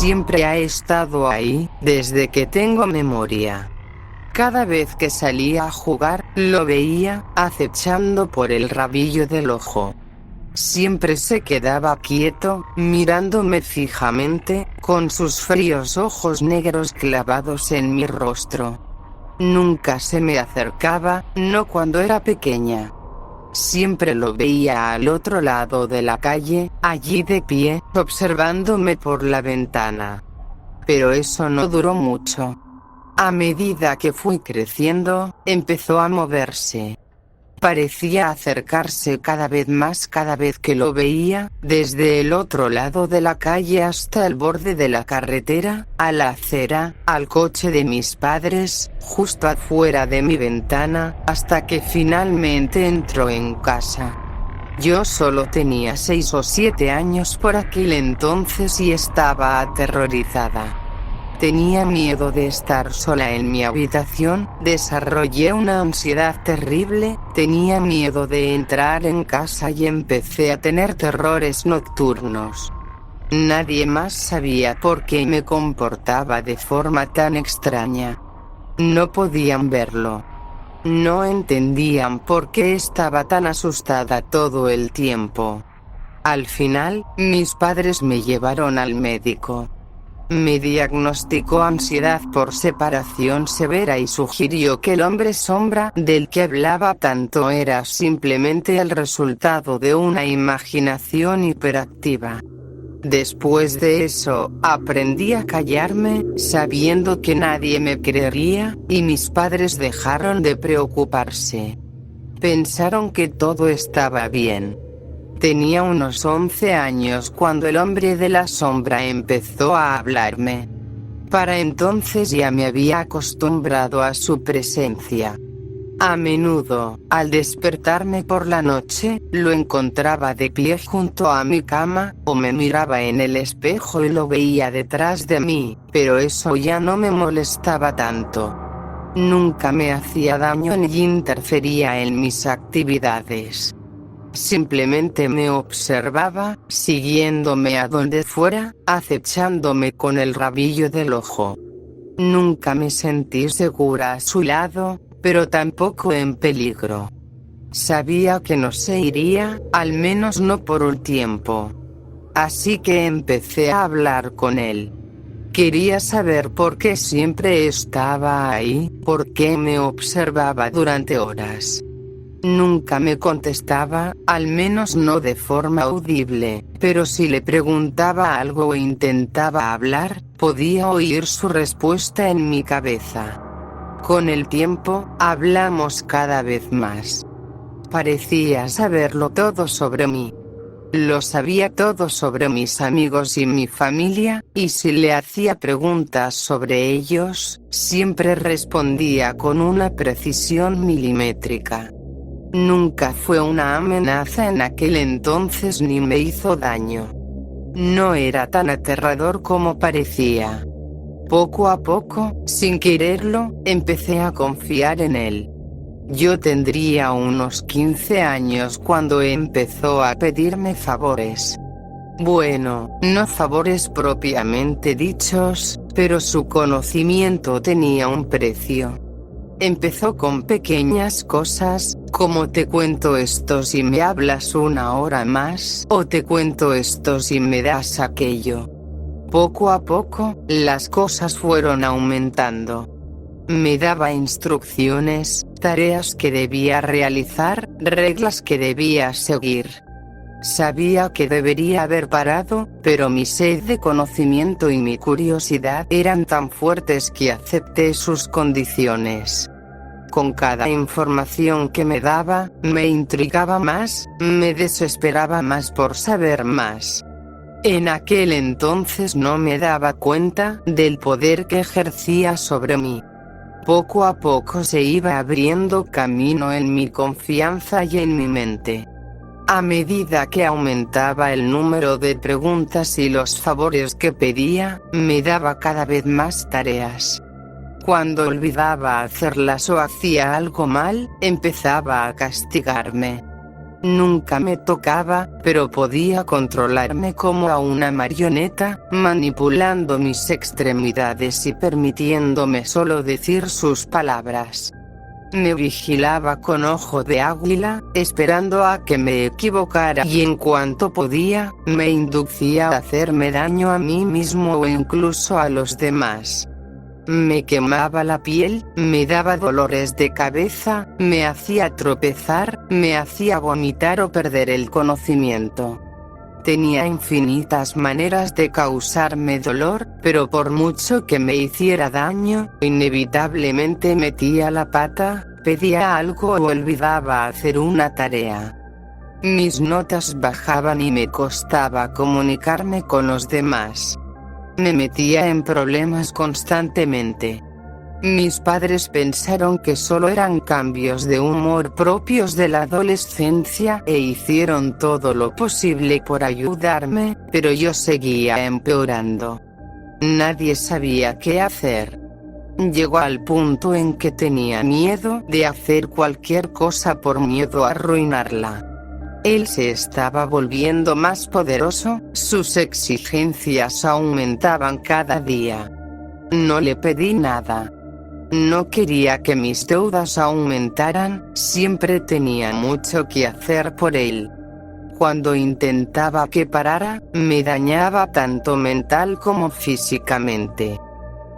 siempre ha estado ahí, desde que tengo memoria. Cada vez que salía a jugar, lo veía, acechando por el rabillo del ojo. Siempre se quedaba quieto, mirándome fijamente, con sus fríos ojos negros clavados en mi rostro. Nunca se me acercaba, no cuando era pequeña. Siempre lo veía al otro lado de la calle, allí de pie, observándome por la ventana. Pero eso no duró mucho. A medida que fui creciendo, empezó a moverse. Parecía acercarse cada vez más cada vez que lo veía, desde el otro lado de la calle hasta el borde de la carretera, a la acera, al coche de mis padres, justo afuera de mi ventana, hasta que finalmente entró en casa. Yo solo tenía 6 o 7 años por aquel entonces y estaba aterrorizada. Tenía miedo de estar sola en mi habitación, desarrollé una ansiedad terrible, tenía miedo de entrar en casa y empecé a tener terrores nocturnos. Nadie más sabía por qué me comportaba de forma tan extraña. No podían verlo. No entendían por qué estaba tan asustada todo el tiempo. Al final, mis padres me llevaron al médico. Me diagnosticó ansiedad por separación severa y sugirió que el hombre sombra del que hablaba tanto era simplemente el resultado de una imaginación hiperactiva. Después de eso, aprendí a callarme, sabiendo que nadie me creería, y mis padres dejaron de preocuparse. Pensaron que todo estaba bien. Tenía unos 11 años cuando el hombre de la sombra empezó a hablarme. Para entonces ya me había acostumbrado a su presencia. A menudo, al despertarme por la noche, lo encontraba de pie junto a mi cama, o me miraba en el espejo y lo veía detrás de mí, pero eso ya no me molestaba tanto. Nunca me hacía daño ni interfería en mis actividades. Simplemente me observaba, siguiéndome a donde fuera, acechándome con el rabillo del ojo. Nunca me sentí segura a su lado, pero tampoco en peligro. Sabía que no se iría, al menos no por un tiempo. Así que empecé a hablar con él. Quería saber por qué siempre estaba ahí, por qué me observaba durante horas. Nunca me contestaba, al menos no de forma audible, pero si le preguntaba algo o intentaba hablar, podía oír su respuesta en mi cabeza. Con el tiempo, hablamos cada vez más. Parecía saberlo todo sobre mí. Lo sabía todo sobre mis amigos y mi familia, y si le hacía preguntas sobre ellos, siempre respondía con una precisión milimétrica. Nunca fue una amenaza en aquel entonces ni me hizo daño. No era tan aterrador como parecía. Poco a poco, sin quererlo, empecé a confiar en él. Yo tendría unos 15 años cuando empezó a pedirme favores. Bueno, no favores propiamente dichos, pero su conocimiento tenía un precio. Empezó con pequeñas cosas, como te cuento esto si me hablas una hora más, o te cuento esto si me das aquello. Poco a poco, las cosas fueron aumentando. Me daba instrucciones, tareas que debía realizar, reglas que debía seguir. Sabía que debería haber parado, pero mi sed de conocimiento y mi curiosidad eran tan fuertes que acepté sus condiciones. Con cada información que me daba, me intrigaba más, me desesperaba más por saber más. En aquel entonces no me daba cuenta del poder que ejercía sobre mí. Poco a poco se iba abriendo camino en mi confianza y en mi mente. A medida que aumentaba el número de preguntas y los favores que pedía, me daba cada vez más tareas. Cuando olvidaba hacerlas o hacía algo mal, empezaba a castigarme. Nunca me tocaba, pero podía controlarme como a una marioneta, manipulando mis extremidades y permitiéndome solo decir sus palabras. Me vigilaba con ojo de águila, esperando a que me equivocara y en cuanto podía, me inducía a hacerme daño a mí mismo o incluso a los demás. Me quemaba la piel, me daba dolores de cabeza, me hacía tropezar, me hacía vomitar o perder el conocimiento. Tenía infinitas maneras de causarme dolor, pero por mucho que me hiciera daño, inevitablemente metía la pata, pedía algo o olvidaba hacer una tarea. Mis notas bajaban y me costaba comunicarme con los demás. Me metía en problemas constantemente. Mis padres pensaron que solo eran cambios de humor propios de la adolescencia e hicieron todo lo posible por ayudarme, pero yo seguía empeorando. Nadie sabía qué hacer. Llegó al punto en que tenía miedo de hacer cualquier cosa por miedo a arruinarla. Él se estaba volviendo más poderoso, sus exigencias aumentaban cada día. No le pedí nada. No quería que mis deudas aumentaran, siempre tenía mucho que hacer por él. Cuando intentaba que parara, me dañaba tanto mental como físicamente.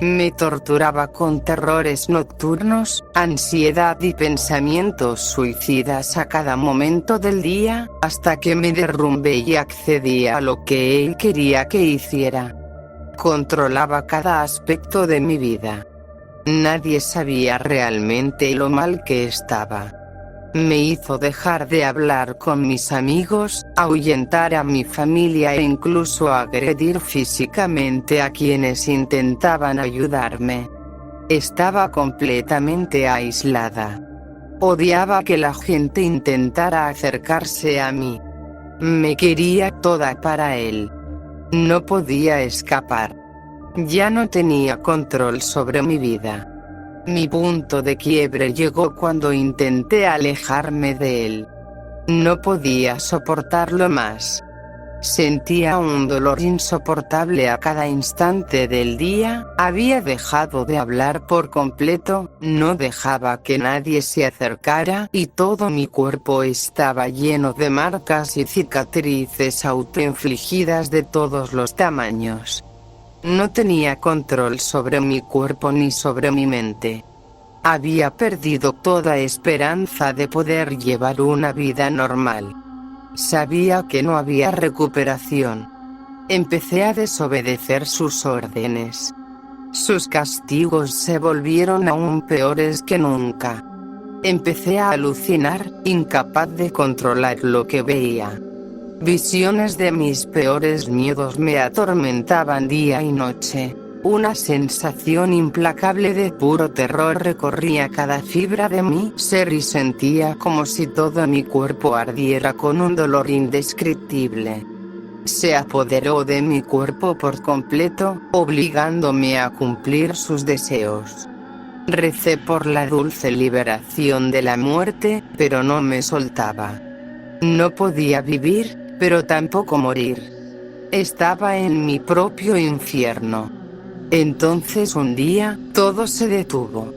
Me torturaba con terrores nocturnos, ansiedad y pensamientos suicidas a cada momento del día, hasta que me derrumbé y accedí a lo que él quería que hiciera. Controlaba cada aspecto de mi vida. Nadie sabía realmente lo mal que estaba. Me hizo dejar de hablar con mis amigos, ahuyentar a mi familia e incluso agredir físicamente a quienes intentaban ayudarme. Estaba completamente aislada. Odiaba que la gente intentara acercarse a mí. Me quería toda para él. No podía escapar. Ya no tenía control sobre mi vida. Mi punto de quiebre llegó cuando intenté alejarme de él. No podía soportarlo más. Sentía un dolor insoportable a cada instante del día, había dejado de hablar por completo, no dejaba que nadie se acercara y todo mi cuerpo estaba lleno de marcas y cicatrices autoinfligidas de todos los tamaños. No tenía control sobre mi cuerpo ni sobre mi mente. Había perdido toda esperanza de poder llevar una vida normal. Sabía que no había recuperación. Empecé a desobedecer sus órdenes. Sus castigos se volvieron aún peores que nunca. Empecé a alucinar, incapaz de controlar lo que veía. Visiones de mis peores miedos me atormentaban día y noche. Una sensación implacable de puro terror recorría cada fibra de mi ser y sentía como si todo mi cuerpo ardiera con un dolor indescriptible. Se apoderó de mi cuerpo por completo, obligándome a cumplir sus deseos. Recé por la dulce liberación de la muerte, pero no me soltaba. No podía vivir, pero tampoco morir. Estaba en mi propio infierno. Entonces un día, todo se detuvo.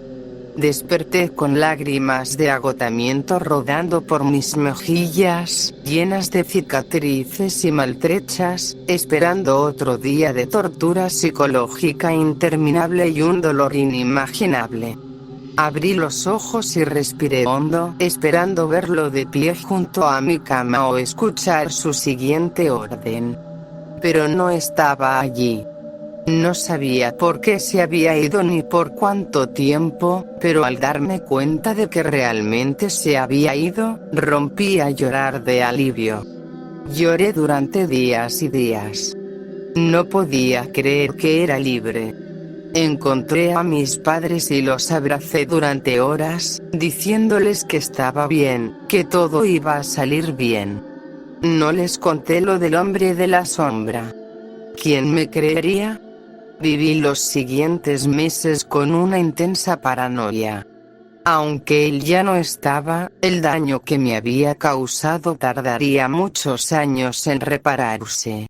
Desperté con lágrimas de agotamiento rodando por mis mejillas, llenas de cicatrices y maltrechas, esperando otro día de tortura psicológica interminable y un dolor inimaginable. Abrí los ojos y respiré hondo, esperando verlo de pie junto a mi cama o escuchar su siguiente orden. Pero no estaba allí. No sabía por qué se había ido ni por cuánto tiempo, pero al darme cuenta de que realmente se había ido, rompí a llorar de alivio. Lloré durante días y días. No podía creer que era libre. Encontré a mis padres y los abracé durante horas, diciéndoles que estaba bien, que todo iba a salir bien. No les conté lo del hombre de la sombra. ¿Quién me creería? Viví los siguientes meses con una intensa paranoia. Aunque él ya no estaba, el daño que me había causado tardaría muchos años en repararse.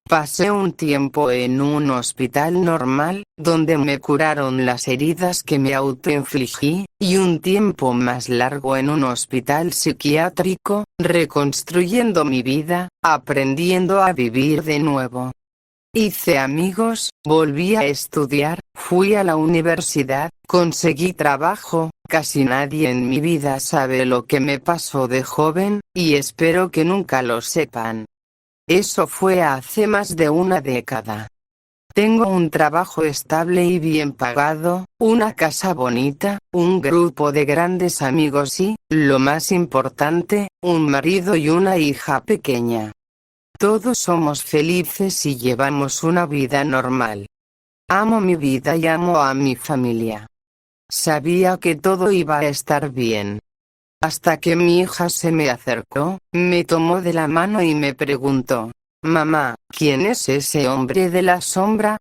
Pasé un tiempo en un hospital normal, donde me curaron las heridas que me autoinfligí, y un tiempo más largo en un hospital psiquiátrico, reconstruyendo mi vida, aprendiendo a vivir de nuevo. Hice amigos, volví a estudiar, fui a la universidad, conseguí trabajo. Casi nadie en mi vida sabe lo que me pasó de joven, y espero que nunca lo sepan. Eso fue hace más de una década. Tengo un trabajo estable y bien pagado, una casa bonita, un grupo de grandes amigos y, lo más importante, un marido y una hija pequeña. Todos somos felices y llevamos una vida normal. Amo mi vida y amo a mi familia. Sabía que todo iba a estar bien. Hasta que mi hija se me acercó, me tomó de la mano y me preguntó: «Mamá, ¿quién es ese hombre de la sombra?».